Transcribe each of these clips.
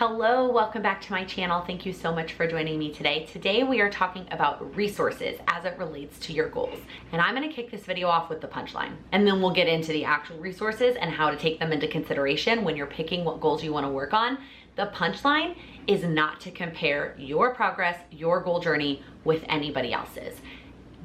Hello, welcome back to my channel. Thank you so much for joining me today. Today we are talking about resources as it relates to your goals. And I'm gonna kick this video off with the punchline. And then we'll get into the actual resources and how to take them into consideration when you're picking what goals you wanna work on. The punchline is not to compare your progress, your goal journey with anybody else's.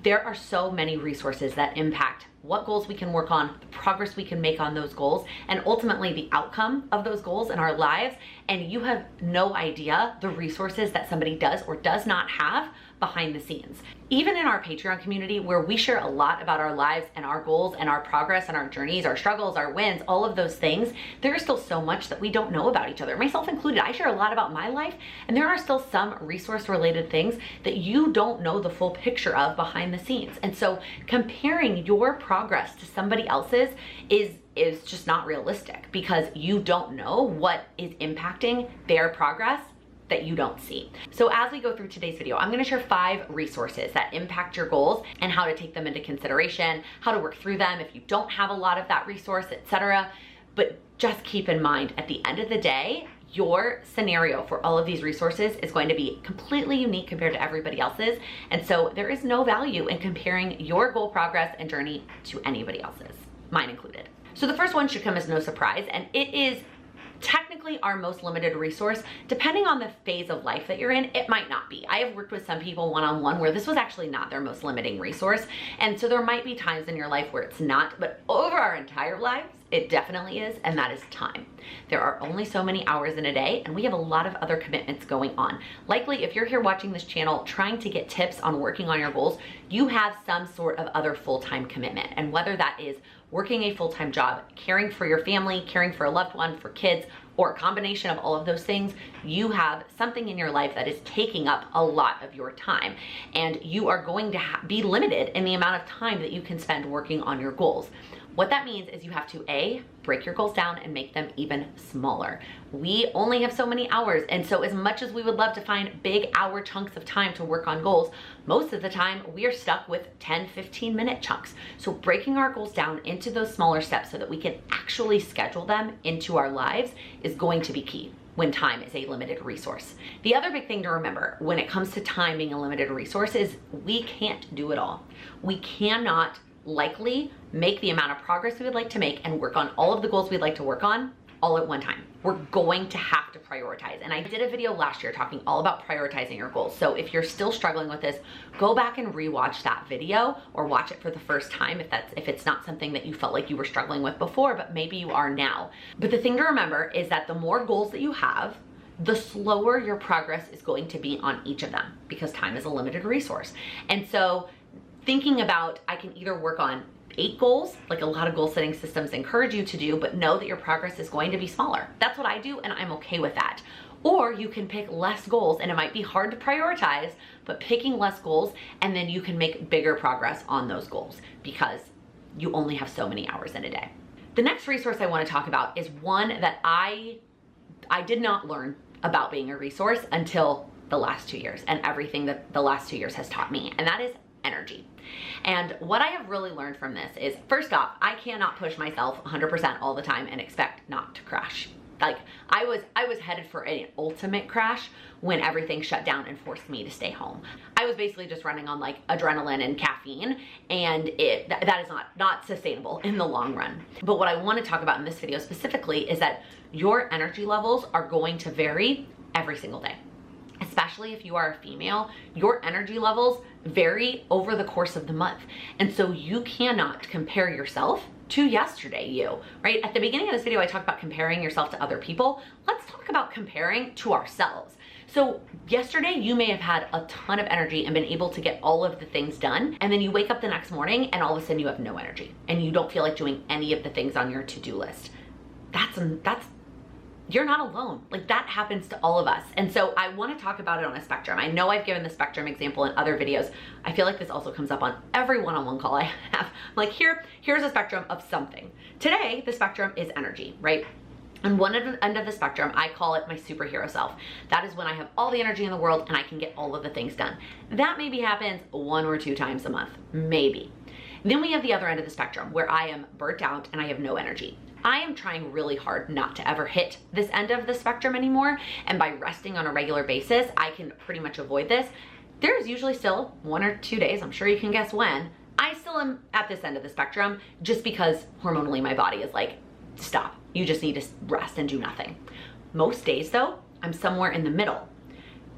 There are so many resources that impact what goals we can work on, the progress we can make on those goals, and ultimately the outcome of those goals in our lives. And you have no idea the resources that somebody does or does not have behind the scenes. Even in our Patreon community, where we share a lot about our lives and our goals and our progress and our journeys, our struggles, our wins, all of those things, there is still so much that we don't know about each other, myself included. I share a lot about my life, and there are still some resource related things that you don't know the full picture of behind the scenes. And so comparing your progress to somebody else's is just not realistic, because you don't know what is impacting their progress that you don't see. So as we go through today's video, I'm gonna share 5 resources that impact your goals and how to take them into consideration, how to work through them if you don't have a lot of that resource, etc. But just keep in mind, at the end of the day, your scenario for all of these resources is going to be completely unique compared to everybody else's. And so there is no value in comparing your goal progress and journey to anybody else's, mine included. So the first one should come as no surprise, and it is technically our most limited resource. Depending on the phase of life that you're in, it might not be. I have worked with some people one-on-one where this was actually not their most limiting resource. And so there might be times in your life where it's not, but over our entire lives, it definitely is, and that is time. There are only so many hours in a day, and we have a lot of other commitments going on. Likely, if you're here watching this channel trying to get tips on working on your goals, you have some sort of other full-time commitment. And whether that is working a full-time job, caring for your family, caring for a loved one, for kids, or a combination of all of those things, you have something in your life that is taking up a lot of your time. And you are going to be limited in the amount of time that you can spend working on your goals. What that means is you have to A, break your goals down and make them even smaller. We only have so many hours, and so as much as we would love to find big hour chunks of time to work on goals, most of the time we are stuck with 10, 15-minute chunks. So breaking our goals down into those smaller steps so that we can actually schedule them into our lives is going to be key when time is a limited resource. The other big thing to remember when it comes to time being a limited resource is we can't do it all. We cannot likely make the amount of progress we would like to make and work on all of the goals we'd like to work on all at one time. We're going to have to prioritize. And I did a video last year talking all about prioritizing your goals. So if you're still struggling with this, go back and rewatch that video or watch it for the first time if it's not something that you felt like you were struggling with before, but maybe you are now. But the thing to remember is that the more goals that you have, the slower your progress is going to be on each of them, because time is a limited resource. And so thinking about, I can either work on 8 goals, like a lot of goal setting systems encourage you to do, but know that your progress is going to be smaller. That's what I do, and I'm okay with that. Or you can pick less goals, and it might be hard to prioritize, but picking less goals, and then you can make bigger progress on those goals because you only have so many hours in a day. The next resource I want to talk about is one that I did not learn about being a resource until the last 2 years, and everything that the last 2 years has taught me, and that is energy. And what I have really learned from this is, first off, I cannot push myself 100% all the time and expect not to crash. Like I was headed for an ultimate crash when everything shut down and forced me to stay home. I was basically just running on like adrenaline and caffeine, and that is not sustainable in the long run. But what I want to talk about in this video specifically is that your energy levels are going to vary every single day. Especially if you are a female, your energy levels vary over the course of the month. And so you cannot compare yourself to yesterday you, right? At the beginning of this video, I talked about comparing yourself to other people. Let's talk about comparing to ourselves. So yesterday you may have had a ton of energy and been able to get all of the things done. And then you wake up the next morning and all of a sudden you have no energy and you don't feel like doing any of the things on your to-do list. You're not alone. Like that happens to all of us. And so I want to talk about it on a spectrum. I know I've given the spectrum example in other videos. I feel like this also comes up on every one-on-one call I have. Like here's a spectrum of something. Today, the spectrum is energy, right? On one end of the spectrum, I call it my superhero self. That is when I have all the energy in the world and I can get all of the things done. That maybe happens 1 or 2 times a month, maybe. Then we have the other end of the spectrum where I am burnt out and I have no energy. I am trying really hard not to ever hit this end of the spectrum anymore. And by resting on a regular basis, I can pretty much avoid this. There's usually still 1 or 2 days, I'm sure you can guess when, I still am at this end of the spectrum just because hormonally my body is like, stop, you just need to rest and do nothing. Most days though, I'm somewhere in the middle.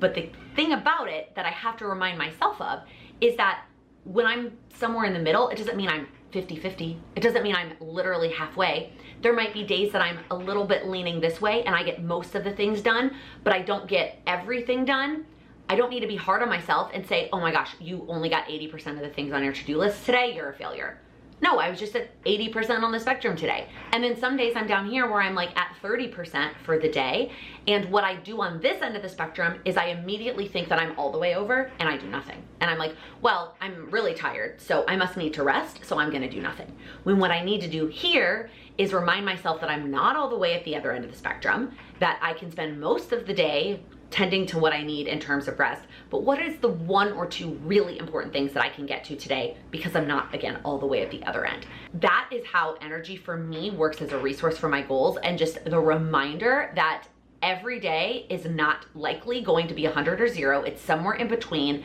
But the thing about it that I have to remind myself of is that when I'm somewhere in the middle, it doesn't mean I'm 50-50. It doesn't mean I'm literally halfway. There might be days that I'm a little bit leaning this way and I get most of the things done, but I don't get everything done. I don't need to be hard on myself and say, oh my gosh, you only got 80% of the things on your to-do list today, you're a failure. No, I was just at 80% on the spectrum today. And then some days I'm down here where I'm like at 30% for the day. And what I do on this end of the spectrum is I immediately think that I'm all the way over and I do nothing. And I'm like, well, I'm really tired, so I must need to rest, so I'm gonna do nothing. When what I need to do here is remind myself that I'm not all the way at the other end of the spectrum, that I can spend most of the day tending to what I need in terms of rest, but what is the 1 or 2 really important things that I can get to today because I'm not, again, all the way at the other end. That is how energy for me works as a resource for my goals, and just the reminder that every day is not likely going to be 100 or 0. It's somewhere in between,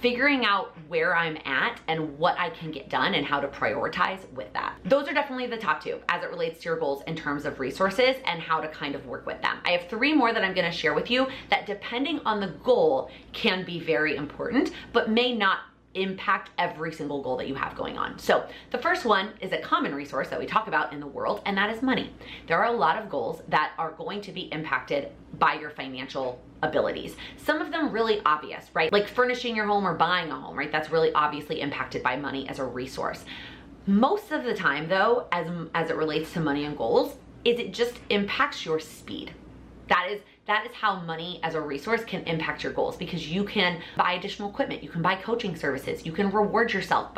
figuring out where I'm at and what I can get done and how to prioritize with that. Those are definitely the top 2 as it relates to your goals in terms of resources and how to kind of work with them. I have 3 more that I'm gonna share with you that, depending on the goal, can be very important, but may not impact every single goal that you have going on. So the first one is a common resource that we talk about in the world, and that is money. There are a lot of goals that are going to be impacted by your financial abilities. Some of them really obvious, right? Like furnishing your home or buying a home, right? That's really obviously impacted by money as a resource. Most of the time though, as it relates to money and goals, is it just impacts your speed. That is how money as a resource can impact your goals, because you can buy additional equipment, you can buy coaching services, you can reward yourself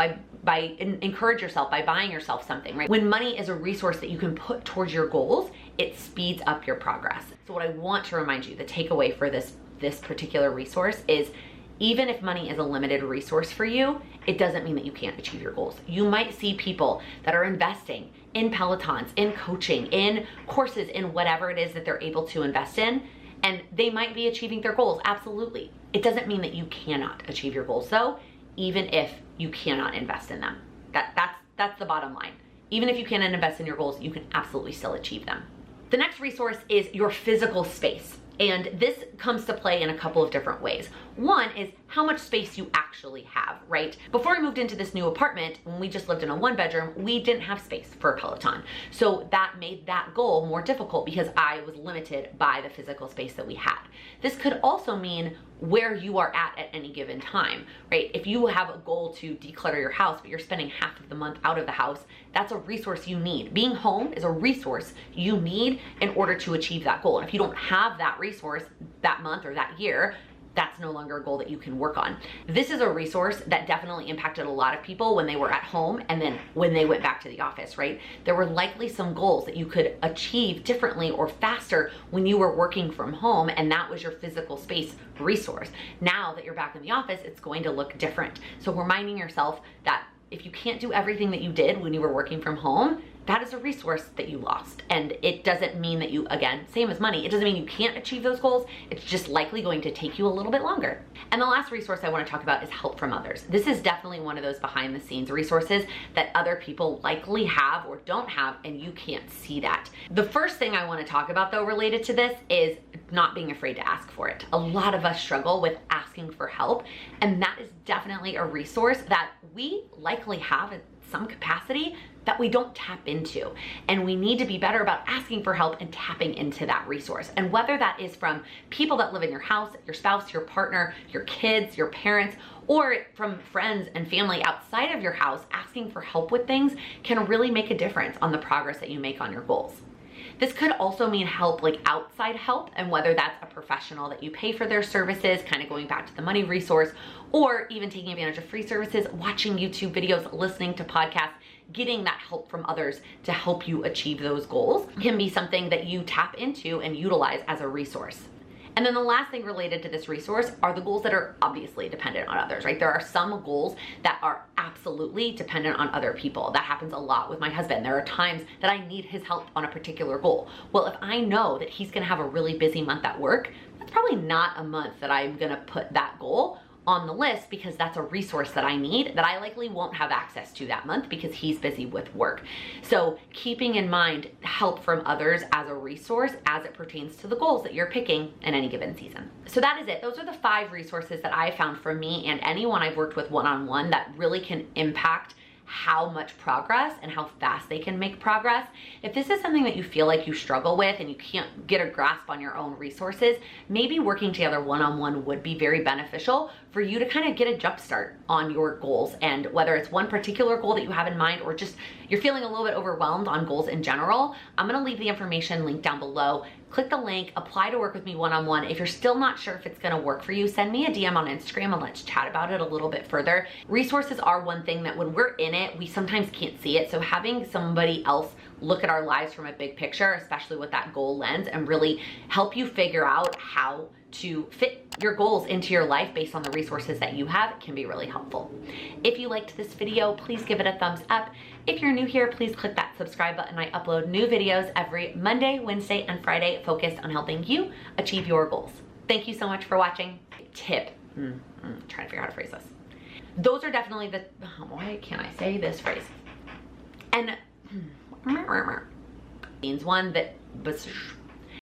encourage yourself by buying yourself something, right? When money is a resource that you can put towards your goals, it speeds up your progress. So what I want to remind you, the takeaway for this particular resource is, even if money is a limited resource for you, it doesn't mean that you can't achieve your goals. You might see people that are investing in Pelotons, in coaching, in courses, in whatever it is that they're able to invest in, and they might be achieving their goals, absolutely. It doesn't mean that you cannot achieve your goals though, even if you cannot invest in them. That's the bottom line. Even if you cannot invest in your goals, you can absolutely still achieve them. The next resource is your physical space. And this comes to play in a couple of different ways. One is how much space you actually have, right? Before I moved into this new apartment, when we just lived in a 1-bedroom, we didn't have space for a Peloton. So that made that goal more difficult because I was limited by the physical space that we had. This could also mean where you are at any given time, right? If you have a goal to declutter your house, but you're spending half of the month out of the house, that's a resource you need. Being home is a resource you need in order to achieve that goal. And if you don't have that resource that month or that year, that's no longer a goal that you can work on. This is a resource that definitely impacted a lot of people when they were at home and then when they went back to the office, right? There were likely some goals that you could achieve differently or faster when you were working from home, and that was your physical space resource. Now that you're back in the office, it's going to look different. So reminding yourself that if you can't do everything that you did when you were working from home, that is a resource that you lost. And it doesn't mean that you, again, same as money, it doesn't mean you can't achieve those goals. It's just likely going to take you a little bit longer. And the last resource I want to talk about is help from others. This is definitely one of those behind the scenes resources that other people likely have or don't have, and you can't see that. The first thing I want to talk about though related to this is not being afraid to ask for it. A lot of us struggle with asking for help, and that is definitely a resource that we likely have in some capacity that we don't tap into. And we need to be better about asking for help and tapping into that resource. And whether that is from people that live in your house, your spouse, your partner, your kids, your parents, or from friends and family outside of your house, asking for help with things can really make a difference on the progress that you make on your goals. This could also mean help, like outside help, and whether that's a professional that you pay for their services, kind of going back to the money resource, or even taking advantage of free services, watching YouTube videos, listening to podcasts, getting that help from others to help you achieve those goals can be something that you tap into and utilize as a resource. And then the last thing related to this resource are the goals that are obviously dependent on others, right? There are some goals that are absolutely dependent on other people. That happens a lot with my husband. There are times that I need his help on a particular goal. Well, if I know that he's gonna have a really busy month at work, that's probably not a month that I'm gonna put that goal on the list, because that's a resource that I need that I likely won't have access to that month because he's busy with work. So keeping in mind help from others as a resource as it pertains to the goals that you're picking in any given season. So that is it. Those are the 5 resources that I found for me and anyone I've worked with one-on-one that really can impact how much progress and how fast they can make progress. If this is something that you feel like you struggle with and you can't get a grasp on your own resources, maybe working together one-on-one would be very beneficial for you to kind of get a jump start on your goals. And whether it's one particular goal that you have in mind or just you're feeling a little bit overwhelmed on goals in general, I'm gonna leave the information linked down below. Click the link, apply to work with me one-on-one. If you're still not sure if it's gonna work for you, send me a DM on Instagram and let's chat about it a little bit further. Resources are one thing that when we're in it, we sometimes can't see it. So having somebody else look at our lives from a big picture, especially with that goal lens, and really help you figure out how to fit your goals into your life based on the resources that you have can be really helpful. If you liked this video, please give it a thumbs up. If you're new here, please click that subscribe button. I upload new videos every Monday, Wednesday, and Friday focused on helping you achieve your goals. Thank you so much for watching. Tip, I'm trying to figure out how to phrase this. Those are definitely the, why can't I say this phrase? And means one that